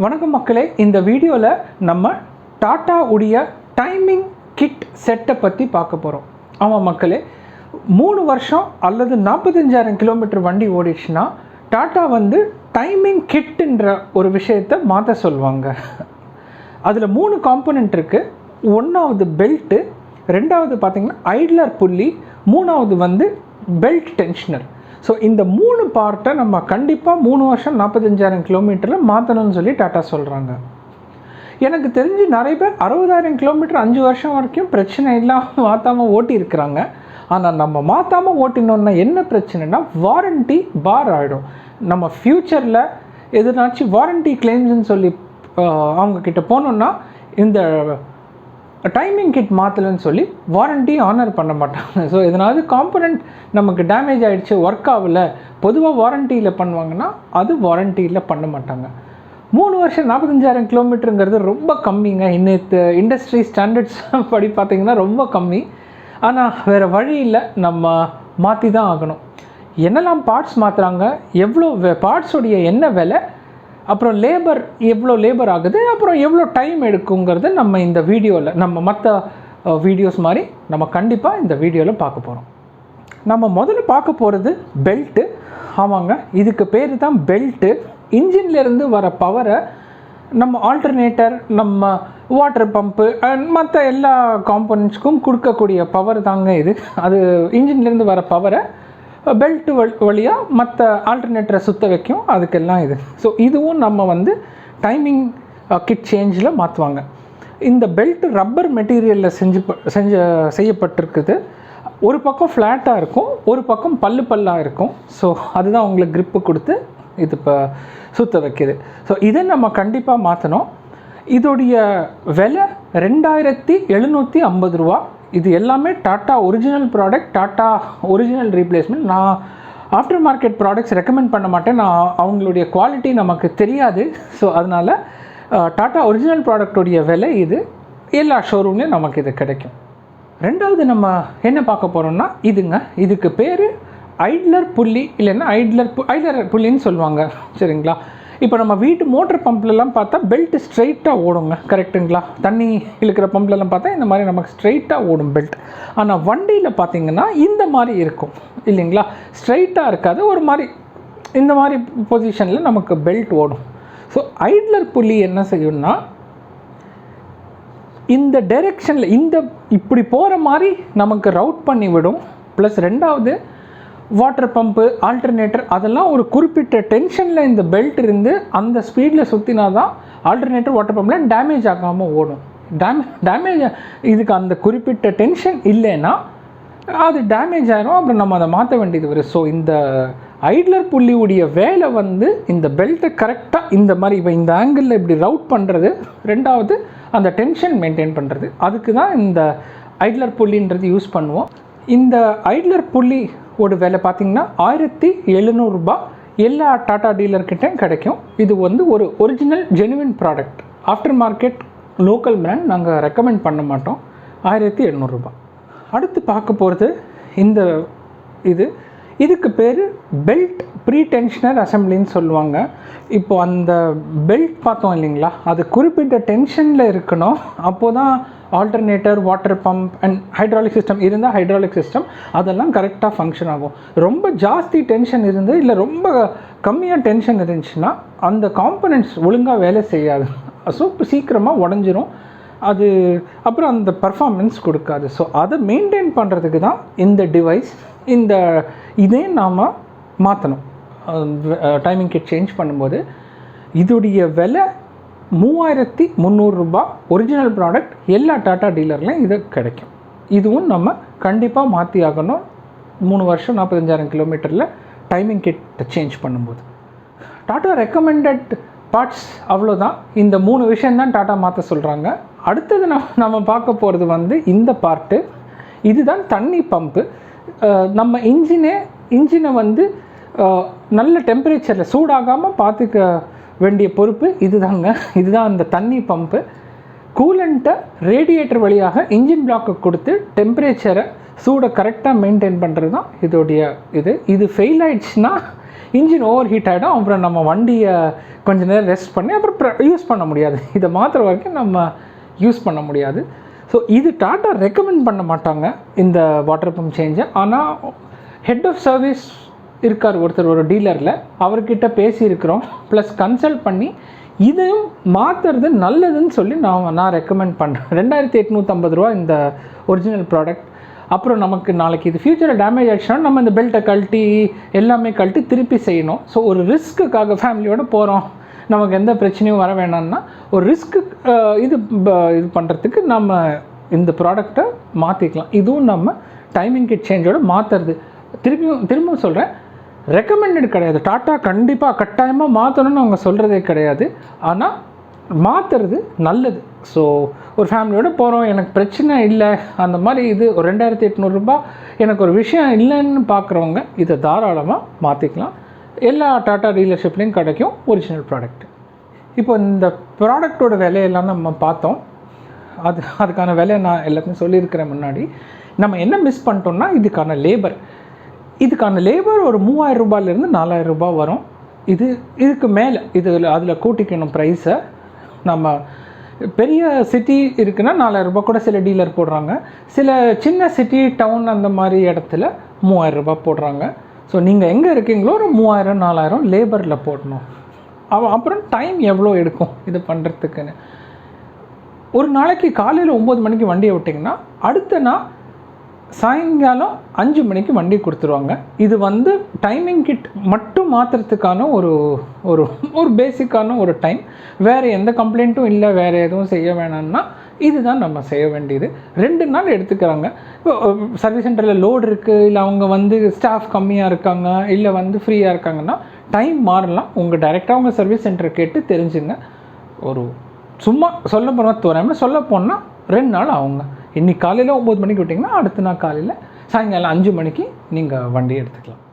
வணக்கம் மக்களே, இந்த வீடியோவில் நம்ம டாடா உடைய டைமிங் கிட் செட்டை பற்றி பார்க்க போகிறோம். ஆமாம் மக்களே, 3 வருஷம் அல்லது 45,000 கிலோமீட்டர் வண்டி ஓடிடுச்சுன்னா டாடா டைமிங் கிட்டுன்ற ஒரு விஷயத்தை மாற்ற சொல்லுவாங்க. அதில் 3 காம்போனன்ட் இருக்குது. ஒன்றாவது பெல்ட்டு, ரெண்டாவது பார்த்திங்கன்னா ஐட்லர் புள்ளி, மூணாவது பெல்ட் டென்ஷனர். ஸோ இந்த 3 பார்ட்டை நம்ம கண்டிப்பாக 3 வருஷம் 45,000 கிலோமீட்டரில் மாற்றணும்னு சொல்லி டாட்டா சொல்கிறாங்க. எனக்கு தெரிஞ்சு நிறைய பேர் 60,000 கிலோமீட்டர் 5 வருஷம் வரைக்கும் பிரச்சனை இல்லாமல் மாற்றாமல் ஓட்டி இருக்கிறாங்க. ஆனால் நம்ம மாற்றாமல் ஓட்டினோன்னா என்ன பிரச்சனைனா வாரண்ட்டி பார் ஆகிடும். நம்ம ஃப்யூச்சரில் எதுனாச்சும் வாரண்ட்டி கிளைம்ஸ்ன்னு சொல்லி அவங்கக்கிட்ட போனோன்னா இந்த டைமிங் கிட் மாற்றலன்னு சொல்லி வாரண்ட்டி ஆனர் பண்ண மாட்டாங்க. ஸோ இதனால காம்பனண்ட் நமக்கு டேமேஜ் ஆகிடுச்சு, ஒர்க் ஆகலை, பொதுவாக வாரண்ட்டியில் பண்ணுவாங்கன்னா அது வாரண்ட்டியில் பண்ண மாட்டாங்க. 3 வருஷம் 45,000 கிலோமீட்டருங்கிறது ரொம்ப கம்மிங்க. இன்னத்து இண்டஸ்ட்ரி ஸ்டாண்டர்ட்ஸ் படி பார்த்திங்கன்னா ரொம்ப கம்மி. ஆனால் வேறு வழி இல்லை, நம்ம மாற்றி தான் ஆகணும். என்னெல்லாம் பார்ட்ஸ் மாற்றுறாங்க, எவ்வளோ பார்ட்ஸோடைய என்ன விலை, அப்புறம் லேபர் எவ்வளோ லேபர் ஆகுது, அப்புறம் எவ்வளோ டைம் எடுக்குங்கிறத நம்ம இந்த வீடியோவில் நம்ம மற்ற வீடியோஸ் மாதிரி நம்ம கண்டிப்பாக இந்த வீடியோவில் பார்க்க போகிறோம். நம்ம முதல்ல பார்க்க போகிறது பெல்ட்டு. ஆமாங்க, இதுக்கு பேர் தான் பெல்ட்டு. இன்ஜின்லேருந்து வர பவரை நம்ம ஆல்டர்னேட்டர், நம்ம வாட்டர் பம்பு அண்ட் மற்ற எல்லா காம்போனன்ட்ஸ்க்கும் கொடுக்கக்கூடிய பவர் தாங்க இது. அது இன்ஜின்லேருந்து வர பவரை பெல்ட் வழியாக மற்ற ஆல்டர்னேட்டரை சுற்ற வைக்கும், அதுக்கெல்லாம் இது. ஸோ இதுவும் நம்ம டைமிங் கிட் சேஞ்சில் மாற்றுவாங்க. இந்த பெல்ட் ரப்பர் மெட்டீரியலில் செய்யப்பட்டிருக்குது. ஒரு பக்கம் ஃப்ளாட்டாக இருக்கும், ஒரு பக்கம் பல்லாக இருக்கும். ஸோ அதுதான் உங்களுக்கு க்ரிப்பு கொடுத்து இது இப்போ சுற்ற வைக்கிது. ஸோ இதை நம்ம கண்டிப்பாக மாற்றணும். இதோடைய விலை 2,750 ரூபா. இது எல்லாமே tata original product, tata original replacement. நான் ஆஃப்டர் மார்க்கெட் ப்ராடக்ட்ஸ் ரெக்கமெண்ட் பண்ண மாட்டேன், நான் அவங்களுடைய குவாலிட்டி நமக்கு தெரியாது. ஸோ அதனால் டாட்டா ஒரிஜினல் ப்ராடக்டோடைய விலை இது. எல்லா ஷோரூம்லேயும் நமக்கு இது கிடைக்கும். ரெண்டாவது நம்ம என்ன பார்க்க போகிறோம்னா இதுங்க. இதுக்கு பேர் ஐட்லர் புள்ளி, இல்லைன்னா ஐட்லர் புள்ளின்னு சொல்லுவாங்க, சரிங்களா? இப்போ நம்ம வீட்டு மோட்டர் பம்ப்லலாம் பார்த்தா பெல்ட்டு ஸ்ட்ரைட்டாக ஓடுங்க, கரெக்டுங்களா? தண்ணி இழுக்கிற பம்ப்லலாம் பார்த்தா இந்த மாதிரி நமக்கு ஸ்ட்ரைட்டாக ஓடும் பெல்ட். ஆனால் வண்டியில் பார்த்திங்கன்னா இந்த மாதிரி இருக்கும் இல்லைங்களா? ஸ்ட்ரைட்டாக இருக்காது, ஒரு மாதிரி இந்த மாதிரி பொசிஷனில் நமக்கு பெல்ட் ஓடும். ஸோ ஐட்லர் புள்ளி என்ன செய்யும்னா இந்த டைரெக்ஷனில் இப்படி போகிற மாதிரி நமக்கு ரவுட் பண்ணி விடும். ப்ளஸ் ரெண்டாவது வாட்டர் பம்பு, ஆல்டர்னேட்டர் அதெல்லாம் ஒரு குறிப்பிட்ட டென்ஷனில் இந்த பெல்ட் இருந்து அந்த ஸ்பீடில் சுற்றினா தான் ஆல்டர்னேட்டர் வாட்டர் பம்பில் டேமேஜ் ஆகாமல் ஓடும். டேமேஜ் இதுக்கு அந்த குறிப்பிட்ட டென்ஷன் இல்லைன்னா அது டேமேஜ் ஆகிரும், அப்புறம் நம்ம அதை மாற்ற வேண்டியது வரும். ஸோ இந்த ஐட்லர் புள்ளியுடைய வேலை இந்த பெல்ட்டை கரெக்டாக இந்த மாதிரி இப்போ இந்த ஆங்கிளில் இப்படி ரவுட் பண்ணுறது, ரெண்டாவது அந்த டென்ஷன் மெயின்டைன் பண்ணுறது, அதுக்கு தான் இந்த ஐட்லர் புள்ளின்றது யூஸ் பண்ணுவோம். இந்த ஐட்லர் புள்ளி ஒரு விலை பார்த்திங்கன்னா 1,700 ரூபா எல்லா டாட்டா டீலர்கிட்டையும் கிடைக்கும். இது ஒரு original genuine product. After market local brand நாங்கள் ரெக்கமெண்ட் பண்ண மாட்டோம். 1,700 ரூபா. அடுத்து பார்க்க போகிறது இதுக்கு பேர் பெல்ட் ப்ரீ டென்ஷனர் அசம்பிளின்னு சொல்லுவாங்க. இப்போது அந்த பெல்ட் பார்த்தோம் இல்லைங்களா, அது குறிப்பிட்ட டென்ஷனில் இருக்கணும். அப்போது தான் alternator, water pump and hydraulic system இருந்தால் ஹைட்ராலிக் சிஸ்டம் அதெல்லாம் கரெக்டாக ஃபங்க்ஷன் ஆகும். ரொம்ப ஜாஸ்தி டென்ஷன் இருந்து இல்லை ரொம்ப கம்மியாக டென்ஷன் இருந்துச்சுன்னா அந்த காம்பனன்ட்ஸ் ஒழுங்காக வேலை செய்யாது. ஸோ சீக்கிரமாக உடஞ்சிரும் அது, அப்புறம் அந்த பர்ஃபார்மன்ஸ் கொடுக்காது. ஸோ அதை மெயின்டைன் பண்ணுறதுக்கு தான் இந்த டிவைஸ். இதே நாம் மாற்றணும் டைமிங் கிட் சேஞ்ச் பண்ணும்போது. இதோடைய விலை 3,300 ரூபா. ஒரிஜினல் ப்ராடக்ட் எல்லா டாட்டா டீலர்லையும் இது கிடைக்கும். இதுவும் நம்ம கண்டிப்பாக மாற்றி ஆகணும் 3 வருஷம் 45,000 கிலோமீட்டரில் டைமிங் கிட் சேஞ்ச் பண்ணும்போது. டாட்டா ரெக்கமெண்டட் பார்ட்ஸ் அவ்வளோதான். இந்த 3 விஷயந்தான் டாட்டா மாற்ற சொல்கிறாங்க. அடுத்தது நம்ம பார்க்க போகிறது இந்த பார்ட்டு. இதுதான் தண்ணி பம்பு. நம்ம இன்ஜினை நல்ல டெம்பரேச்சரில் சூடாகாமல் பார்த்துக்க வேண்டிய பொறுப்பு இதுதான் அந்த தண்ணி பம்பு. கூலண்ட்டை ரேடியேட்டர் வழியாக இன்ஜின் பிளாக்கு கொடுத்து டெம்பரேச்சரை சூடை கரெக்டாக மெயின்டைன் பண்ணுறது தான் இதோடைய இது ஃபெயில் ஆயிடுச்சுன்னா இன்ஜின் ஓவர் ஹீட் ஆகிடும். அப்புறம் நம்ம வண்டியை கொஞ்சம் நேரம் ரெஸ்ட் பண்ணி அப்புறம் யூஸ் பண்ண முடியாது. இதை மாற்றுற வரைக்கும் நம்ம யூஸ் பண்ண முடியாது. ஸோ இது டாட்டா ரெக்கமெண்ட் பண்ண மாட்டாங்க இந்த வாட்டர் பம்ப் சேஞ்சை. ஆனால் ஹெட் ஆஃப் சர்வீஸ் இருக்கார் ஒருத்தர் ஒரு டீலரில், அவர்கிட்ட பேசியிருக்கிறோம். ப்ளஸ் கன்சல்ட் பண்ணி இதையும் மாற்றுறது நல்லதுன்னு சொல்லி நான் ரெக்கமெண்ட் பண்ணுறேன். 2850 ரூபா இந்த ஒரிஜினல் ப்ராடக்ட். அப்புறம் நமக்கு நாளைக்கு இது ஃப்யூச்சரில் டேமேஜ் ஆகிடுச்சுன்னா நம்ம இந்த பெல்ட்டை கழட்டி எல்லாமே கழட்டி திருப்பி செய்யணும். ஸோ ஒரு ரிஸ்க்குக்காக ஃபேமிலியோடு போகிறோம், நமக்கு எந்த பிரச்சனையும் வர வேணாம்னா ஒரு ரிஸ்க்கு இது பண்ணுறதுக்கு நம்ம இந்த ப்ராடக்டை மாற்றிக்கலாம். இதுவும் நம்ம டைமிங் கிட் சேஞ்சோட மாற்றுறது. திரும்பவும் சொல்கிறேன், ரெக்கமெண்டட் கிடையாது. டாட்டா கண்டிப்பாக கட்டாயமாக மாற்றணும்னு அவங்க சொல்கிறதே கிடையாது. ஆனால் மாற்றுறது நல்லது. ஸோ ஒரு ஃபேமிலியோடு போகிறோம், எனக்கு பிரச்சனை இல்லை, அந்த மாதிரி இது ஒரு 2800 ரூபா எனக்கு ஒரு விஷயம் இல்லைன்னு பார்க்குறவங்க இதை தாராளமாக மாற்றிக்கலாம். எல்லா டாட்டா டீலர்ஷிப்லேயும் கிடைக்கும் ஒரிஜினல் ப்ராடக்ட். இப்போ இந்த ப்ராடக்டோட விலையெல்லாம் நம்ம பார்த்தோம். அதுக்கான விலையை நான் எல்லாத்தையும் சொல்லியிருக்கிறேன் முன்னாடி. நம்ம என்ன மிஸ் பண்ணிட்டோம்னா இதுக்கான லேபர் ஒரு 3000 ரூபாயிலேருந்து 4000 ரூபா வரும். இதுக்கு மேலே அதில் கூட்டிக்கணும் ப்ரைஸை. நம்ம பெரிய சிட்டி இருக்குன்னா 4000 ரூபா கூட சில டீலர் போடுறாங்க. சில சின்ன சிட்டி டவுன் அந்த மாதிரி இடத்துல 3000 ரூபா போடுறாங்க. ஸோ நீங்கள் எங்கே இருக்கீங்களோ ஒரு 3000 4000 லேபரில் போடணும். அப்புறம் டைம் எவ்வளோ எடுக்கும் இது பண்ணுறதுக்குன்னு. ஒரு நாளைக்கு காலையில் 9 மணிக்கு வண்டியை விட்டிங்கன்னா அடுத்த நாள் சாயங்காலம் 5 மணிக்கு வண்டி கொடுத்துருவாங்க. இது டைமிங் கிட் மட்டும் மாற்றுறதுக்கான ஒரு பேசிக்கான ஒரு டைம். வேறு எந்த கம்ப்ளைண்ட்டும் இல்லை, வேறு எதுவும் செய்ய வேணாம்னா இதுதான் நம்ம செய்ய வேண்டியது. 2 நாள் எடுத்துக்கிறாங்க. இப்போ சர்வீஸ் சென்டரில் லோடு இருக்குது, இல்லை அவங்க ஸ்டாஃப் கம்மியாக இருக்காங்க, இல்லை ஃப்ரீயாக இருக்காங்கன்னா டைம் மாறலாம். உங்கள் டைரெக்டாக உங்கள் சர்வீஸ் சென்டரை கேட்டு தெரிஞ்சுங்க. ஒரு சும்மா சொல்ல போனால் தோறாமல் சொல்ல போனால் 2 நாள் ஆகுங்க. இன்றைக்கி காலையில் 9 மணிக்கு விட்டிங்கன்னா அடுத்த நாள் காலையில் சாயங்காலம் 5 மணிக்கு நீங்கள் வண்டி எடுத்துக்கலாம்.